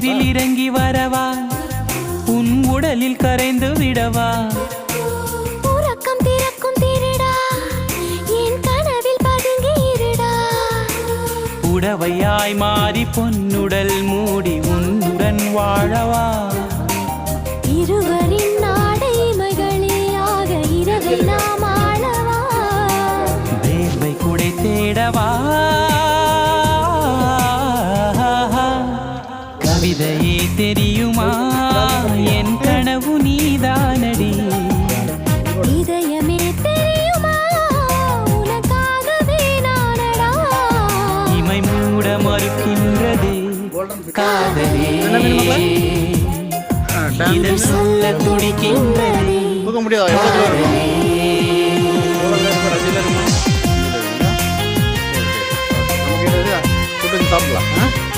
நீரில் இறங்கி வரவா உன் உடலில் கரைந்து விடவா உறக்கம் திறக்கும் திருடா என் கனவில் பதுங்கி இருடா உடவையாய் மாறி பொன்னுடல் மூடி உன்னுடன் வாழவா இருவரின் நாடைமைகளியாக இரவை நாம் ஆளவா வேர்வை குடை தேடவா கவிதையே தெரியுமா என் கனவு நீதானடி இதயமே தெரியுமா உனக்காகவே நானடா இமை மூட மறுக்கின்றதே காதலே இது சொல்ல துடிக்கின்றதே தூக்க முடியாது சாப்பிடலாம்